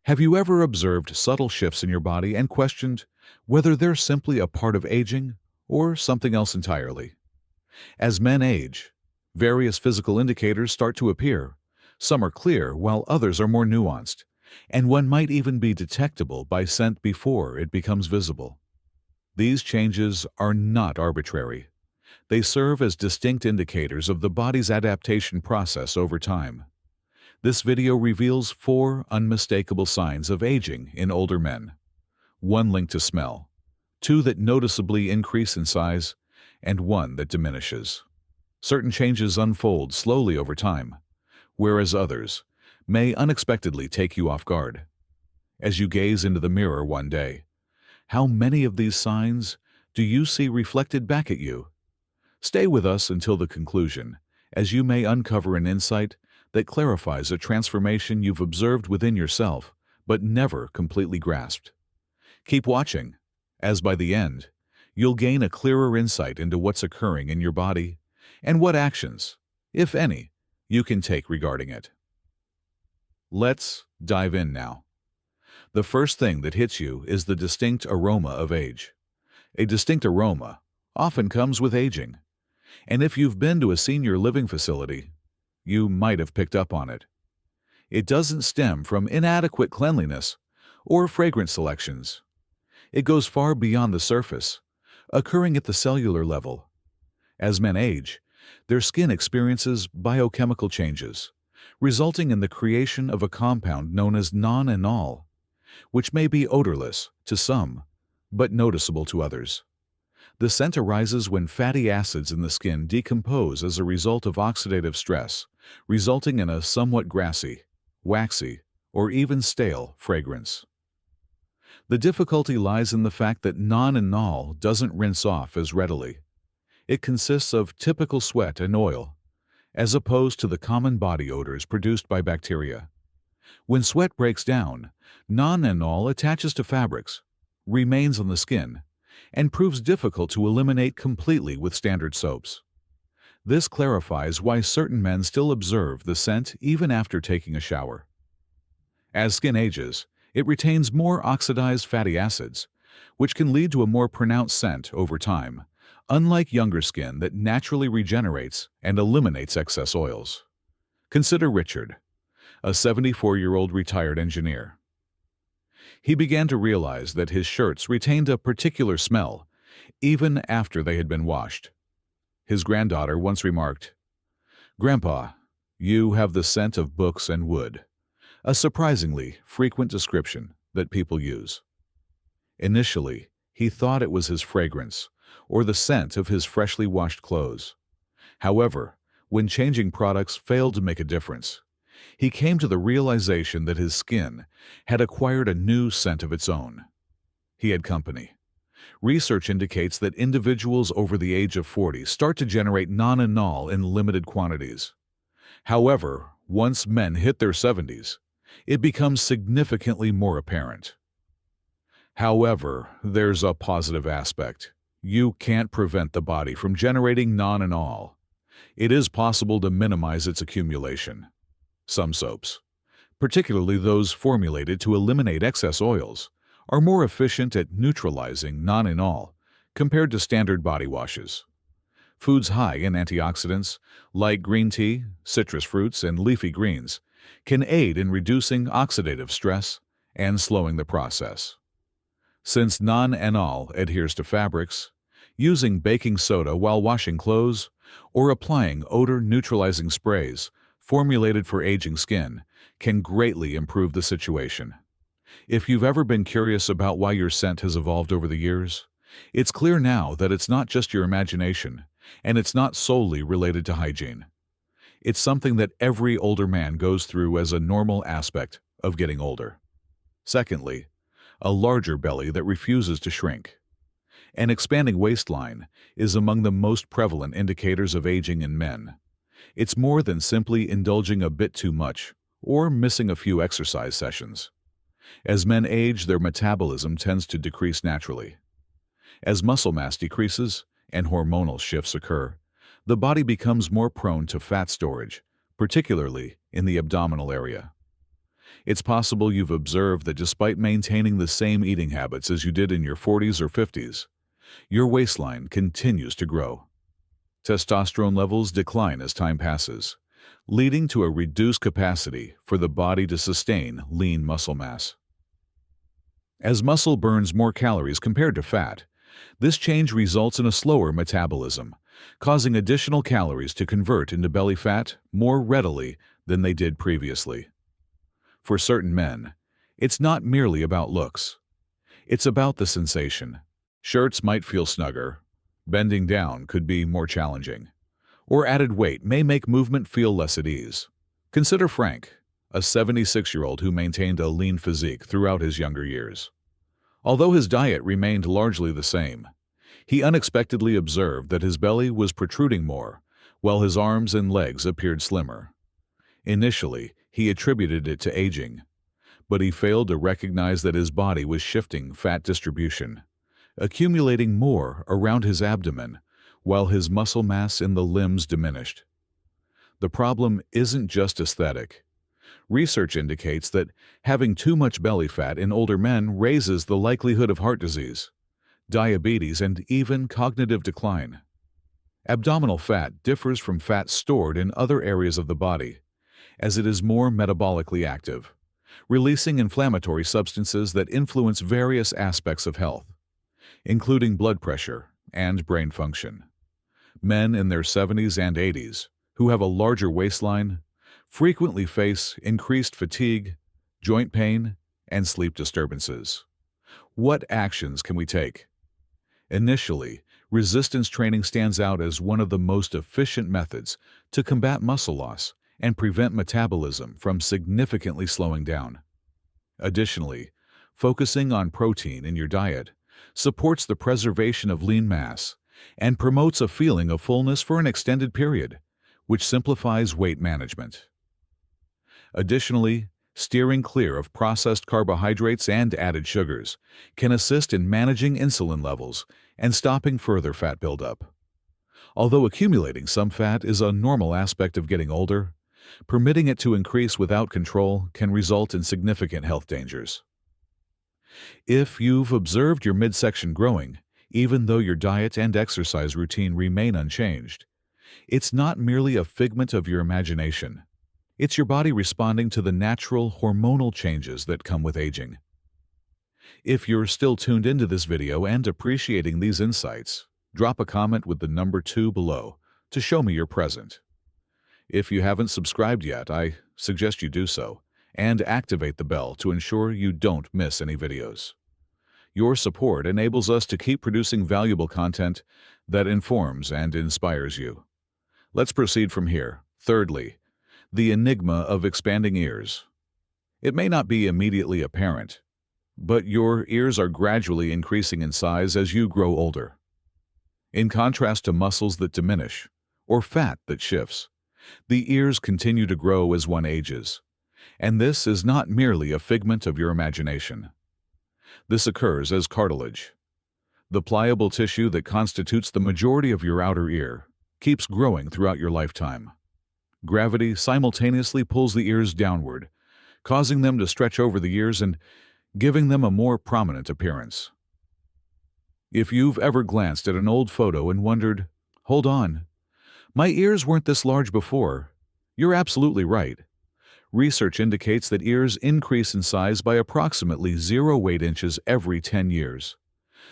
Have you ever observed subtle shifts in your body and questioned whether they're simply a part of aging or something else entirely? As men age, various physical indicators start to appear. Some are clear, while others are more nuanced, and one might even be detectable by scent before it becomes visible. These changes are not arbitrary. They serve as distinct indicators of the body's adaptation process over time. This video reveals 4 unmistakable signs of aging in older men. 1 linked to smell, 2 that noticeably increase in size, and 1 that diminishes. Certain changes unfold slowly over time, whereas others may unexpectedly take you off guard. As you gaze into the mirror one day, how many of these signs do you see reflected back at you? Stay with us until the conclusion, as you may uncover an insight that clarifies a transformation you've observed within yourself, but never completely grasped. Keep watching, as by the end, you'll gain a clearer insight into what's occurring in your body and what actions, if any, you can take regarding it. Let's dive in now. The first thing that hits you is the distinct aroma of age. A distinct aroma often comes with aging, and if you've been to a senior living facility, you might have picked up on it. It doesn't stem from inadequate cleanliness or fragrance selections. It goes far beyond the surface, occurring at the cellular level. As men age, their skin experiences biochemical changes, resulting in the creation of a compound known as non-enol, which may be odorless to some, but noticeable to others. The scent arises when fatty acids in the skin decompose as a result of oxidative stress, resulting in a somewhat grassy, waxy, or even stale fragrance. The difficulty lies in the fact that non-enol doesn't rinse off as readily. It consists of typical sweat and oil, as opposed to the common body odors produced by bacteria. When sweat breaks down, non-enol attaches to fabrics, remains on the skin, and proves difficult to eliminate completely with standard soaps. This clarifies why certain men still observe the scent even after taking a shower. As skin ages, it retains more oxidized fatty acids, which can lead to a more pronounced scent over time, unlike younger skin that naturally regenerates and eliminates excess oils. Consider Richard, a 74-year-old retired engineer. He began to realize that his shirts retained a particular smell, even after they had been washed. His granddaughter once remarked, "Grandpa, you have the scent of books and wood," a surprisingly frequent description that people use. Initially, he thought it was his fragrance or the scent of his freshly washed clothes. However, when changing products failed to make a difference, he came to the realization that his skin had acquired a new scent of its own. He had company. Research indicates that individuals over the age of 40 start to generate non-enol in limited quantities. However, once men hit their 70s, it becomes significantly more apparent. However, there's a positive aspect. You can't prevent the body from generating non-enol. It is possible to minimize its accumulation. Some soaps, particularly those formulated to eliminate excess oils, are more efficient at neutralizing non-enol compared to standard body washes. Foods high in antioxidants, like green tea, citrus fruits, and leafy greens, can aid in reducing oxidative stress and slowing the process. Since non-enol adheres to fabrics, using baking soda while washing clothes or applying odor-neutralizing sprays formulated for aging skin can greatly improve the situation. If you've ever been curious about why your scent has evolved over the years, it's clear now that it's not just your imagination, and it's not solely related to hygiene. It's something that every older man goes through as a normal aspect of getting older. Secondly, a larger belly that refuses to shrink. An expanding waistline is among the most prevalent indicators of aging in men. It's more than simply indulging a bit too much or missing a few exercise sessions. As men age, their metabolism tends to decrease naturally. As muscle mass decreases and hormonal shifts occur, the body becomes more prone to fat storage, particularly in the abdominal area. It's possible you've observed that despite maintaining the same eating habits as you did in your 40s or 50s, your waistline continues to grow. Testosterone levels decline as time passes, leading to a reduced capacity for the body to sustain lean muscle mass. As muscle burns more calories compared to fat, this change results in a slower metabolism, causing additional calories to convert into belly fat more readily than they did previously. For certain men, it's not merely about looks. It's about the sensation. Shirts might feel snugger, bending down could be more challenging, or added weight may make movement feel less at ease. Consider Frank, a 76-year-old who maintained a lean physique throughout his younger years. Although his diet remained largely the same, he unexpectedly observed that his belly was protruding more, while his arms and legs appeared slimmer. Initially, he attributed it to aging, but he failed to recognize that his body was shifting fat distribution, accumulating more around his abdomen, while his muscle mass in the limbs diminished. The problem isn't just aesthetic. Research indicates that having too much belly fat in older men raises the likelihood of heart disease, diabetes, and even cognitive decline. Abdominal fat differs from fat stored in other areas of the body, as it is more metabolically active, releasing inflammatory substances that influence various aspects of health, including blood pressure and brain function. Men in their 70s and 80s who have a larger waistline frequently face increased fatigue, joint pain, and sleep disturbances. What actions can we take? Initially, resistance training stands out as one of the most efficient methods to combat muscle loss and prevent metabolism from significantly slowing down. Additionally, focusing on protein in your diet supports the preservation of lean mass and promotes a feeling of fullness for an extended period, which simplifies weight management. Additionally, steering clear of processed carbohydrates and added sugars can assist in managing insulin levels and stopping further fat buildup. Although accumulating some fat is a normal aspect of getting older, permitting it to increase without control can result in significant health dangers. If you've observed your midsection growing, even though your diet and exercise routine remain unchanged, it's not merely a figment of your imagination. It's your body responding to the natural hormonal changes that come with aging. If you're still tuned into this video and appreciating these insights, drop a comment with the number 2 below to show me you're present. If you haven't subscribed yet, I suggest you do so, and activate the bell to ensure you don't miss any videos. Your support enables us to keep producing valuable content that informs and inspires you. Let's proceed from here. Thirdly, the enigma of expanding ears. It may not be immediately apparent, but your ears are gradually increasing in size as you grow older. In contrast to muscles that diminish, or fat that shifts, the ears continue to grow as one ages, and this is not merely a figment of your imagination. This occurs as cartilage. The pliable tissue that constitutes the majority of your outer ear keeps growing throughout your lifetime. Gravity simultaneously pulls the ears downward, causing them to stretch over the years and giving them a more prominent appearance. If you've ever glanced at an old photo and wondered, "Hold on, my ears weren't this large before," you're absolutely right. Research indicates that ears increase in size by approximately 0.8 inches every 10 years,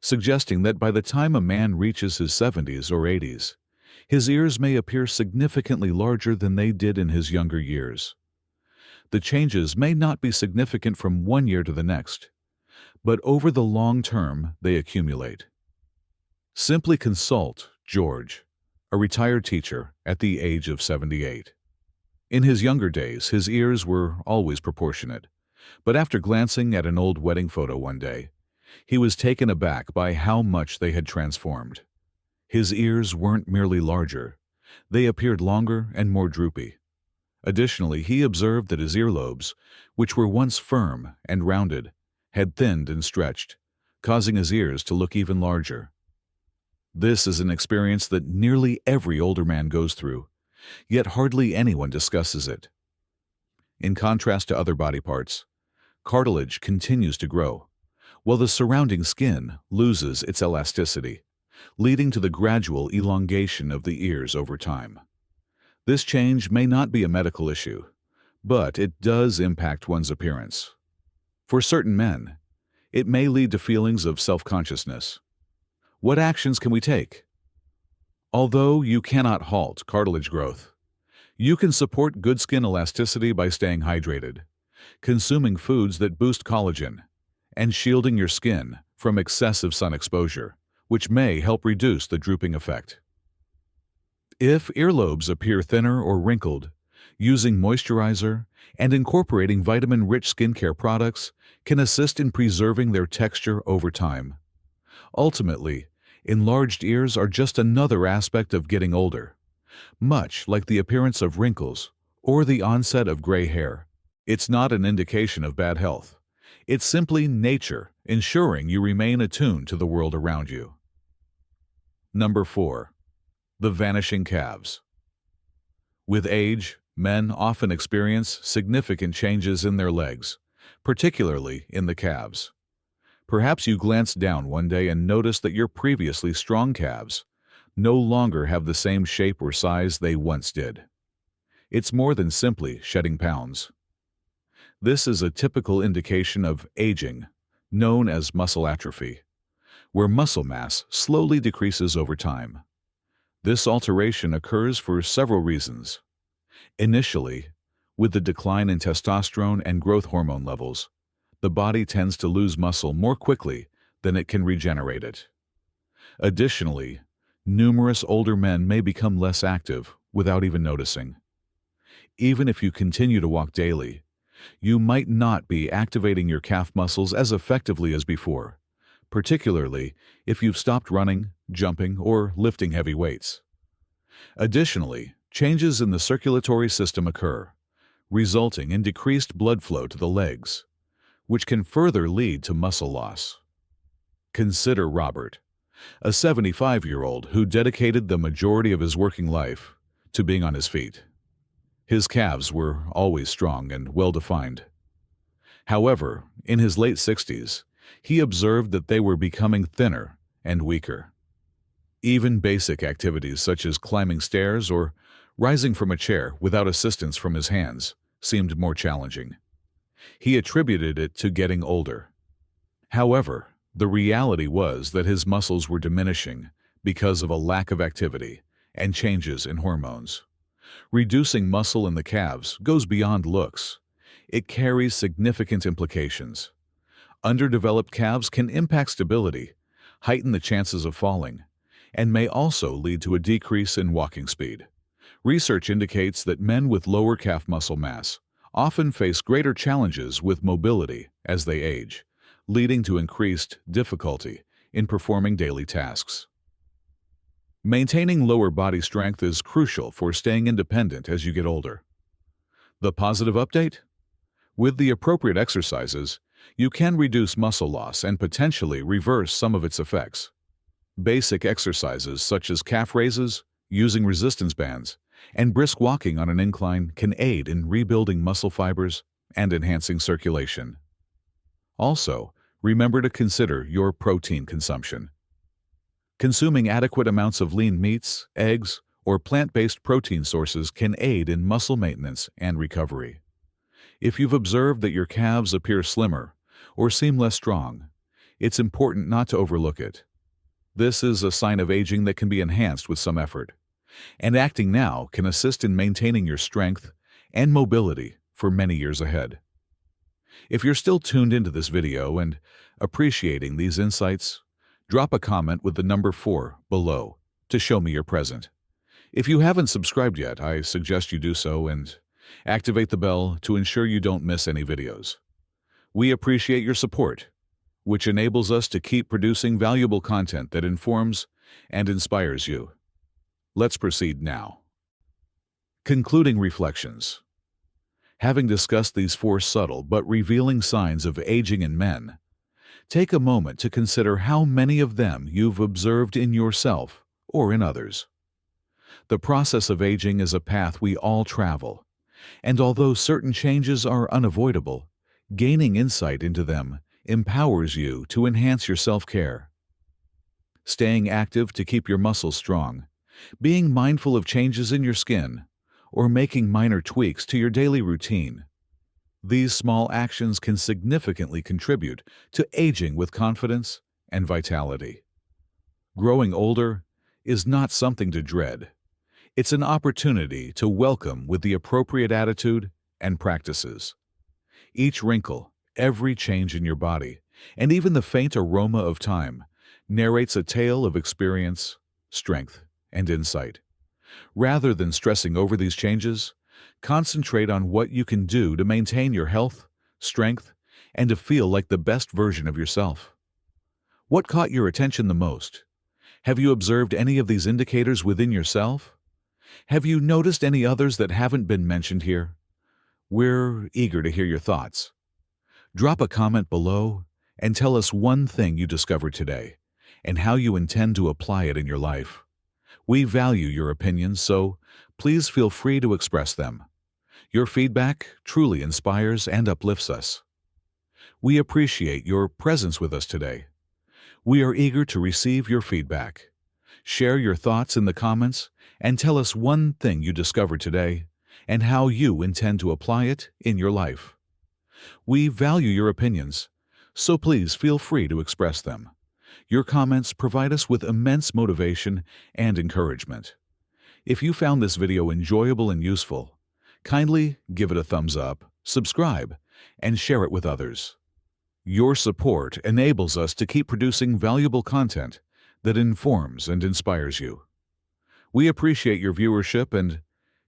suggesting that by the time a man reaches his 70s or 80s, his ears may appear significantly larger than they did in his younger years. The changes may not be significant from one year to the next, but over the long term they accumulate. Simply consult George, a retired teacher at the age of 78. In his younger days, his ears were always proportionate, but after glancing at an old wedding photo one day, he was taken aback by how much they had transformed. His ears weren't merely larger, they appeared longer and more droopy. Additionally, he observed that his earlobes, which were once firm and rounded, had thinned and stretched, causing his ears to look even larger. This is an experience that nearly every older man goes through, yet hardly anyone discusses it. In contrast to other body parts, cartilage continues to grow, while the surrounding skin loses its elasticity, leading to the gradual elongation of the ears over time. This change may not be a medical issue, but it does impact one's appearance. For certain men, it may lead to feelings of self-consciousness. What actions can we take? Although you cannot halt cartilage growth, you can support good skin elasticity by staying hydrated, consuming foods that boost collagen, and shielding your skin from excessive sun exposure, which may help reduce the drooping effect. If earlobes appear thinner or wrinkled, using moisturizer and incorporating vitamin-rich skincare products can assist in preserving their texture over time. Ultimately, enlarged ears are just another aspect of getting older. Much like the appearance of wrinkles or the onset of gray hair, it's not an indication of bad health. It's simply nature ensuring you remain attuned to the world around you. Number 4. The vanishing calves. With age, men often experience significant changes in their legs, particularly in the calves. Perhaps you glanced down one day and noticed that your previously strong calves no longer have the same shape or size they once did. It's more than simply shedding pounds. This is a typical indication of aging, known as muscle atrophy, where muscle mass slowly decreases over time. This alteration occurs for several reasons. Initially, with the decline in testosterone and growth hormone levels, the body tends to lose muscle more quickly than it can regenerate it. Additionally, numerous older men may become less active without even noticing. Even if you continue to walk daily, you might not be activating your calf muscles as effectively as before, particularly if you've stopped running, jumping, or lifting heavy weights. Additionally, changes in the circulatory system occur, resulting in decreased blood flow to the legs, which can further lead to muscle loss. Consider Robert, a 75-year-old who dedicated the majority of his working life to being on his feet. His calves were always strong and well-defined. However, in his late 60s, he observed that they were becoming thinner and weaker. Even basic activities such as climbing stairs or rising from a chair without assistance from his hands seemed more challenging. He attributed it to getting older. However, the reality was that his muscles were diminishing because of a lack of activity and changes in hormones. Reducing muscle in the calves goes beyond looks. It carries significant implications. Underdeveloped calves can impact stability, heighten the chances of falling, and may also lead to a decrease in walking speed. Research indicates that men with lower calf muscle mass often face greater challenges with mobility as they age, leading to increased difficulty in performing daily tasks. Maintaining lower body strength is crucial for staying independent as you get older. The positive update? With the appropriate exercises, you can reduce muscle loss and potentially reverse some of its effects. Basic exercises such as calf raises, using resistance bands, and brisk walking on an incline can aid in rebuilding muscle fibers and enhancing circulation. Also, remember to consider your protein consumption. Consuming adequate amounts of lean meats, eggs, or plant-based protein sources can aid in muscle maintenance and recovery. If you've observed that your calves appear slimmer or seem less strong, it's important not to overlook it. This is a sign of aging that can be enhanced with some effort, and acting now can assist in maintaining your strength and mobility for many years ahead. If you're still tuned into this video and appreciating these insights, drop a comment with the number 4 below to show me you're present. If you haven't subscribed yet, I suggest you do so and activate the bell to ensure you don't miss any videos. We appreciate your support, which enables us to keep producing valuable content that informs and inspires you. Let's proceed now. Concluding reflections. Having discussed these 4 subtle but revealing signs of aging in men, take a moment to consider how many of them you've observed in yourself or in others. The process of aging is a path we all travel, And although certain changes are unavoidable, gaining insight into them empowers you to enhance your self-care. Staying active to keep your muscles strong, being mindful of changes in your skin, or making minor tweaks to your daily routine. These small actions can significantly contribute to aging with confidence and vitality. Growing older is not something to dread. It's an opportunity to welcome with the appropriate attitude and practices. Each wrinkle, every change in your body, and even the faint aroma of time narrates a tale of experience, strength, and insight. Rather than stressing over these changes, concentrate on what you can do to maintain your health, strength, and to feel like the best version of yourself. What caught your attention the most? Have you observed any of these indicators within yourself? Have you noticed any others that haven't been mentioned here? We're eager to hear your thoughts. Drop a comment below and tell us one thing you discovered today and how you intend to apply it in your life. We value your opinions, so please feel free to express them. Your feedback truly inspires and uplifts us. We appreciate your presence with us today. We are eager to receive your feedback. Share your thoughts in the comments and tell us one thing you discovered today and how you intend to apply it in your life. We value your opinions, so please feel free to express them. Your comments provide us with immense motivation and encouragement. If you found this video enjoyable and useful, kindly give it a thumbs up, subscribe, and share it with others. Your support enables us to keep producing valuable content that informs and inspires you. We appreciate your viewership and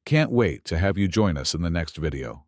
can't wait to have you join us in the next video.